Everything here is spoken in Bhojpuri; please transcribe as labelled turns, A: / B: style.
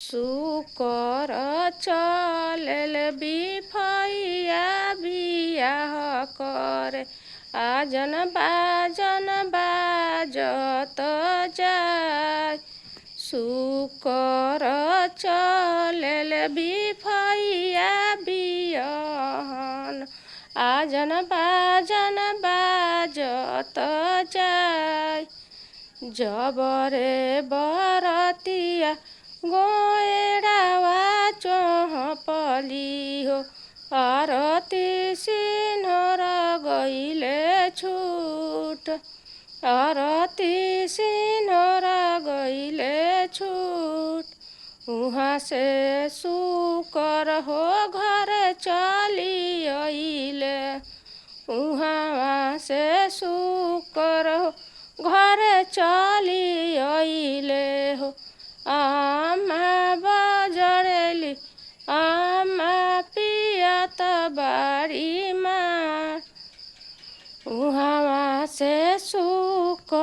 A: शुकर चलल बिफैया बियाह करे आजन बाजत जाय। शुकर चलल बिफैया बियाहन आजन बाजत जाय। जबरे बरतिया गोएड़ावा चहपली हो आरती सिन्हर गइले छूट। आरती सिन्हर गइले छूट। उहाँ से शुकर हो घर चली अइले। उहाँ से शुकर हो घर चली अइले हो। आमा बजरेली आमा पियत बारी मार। उहाँ से शुकर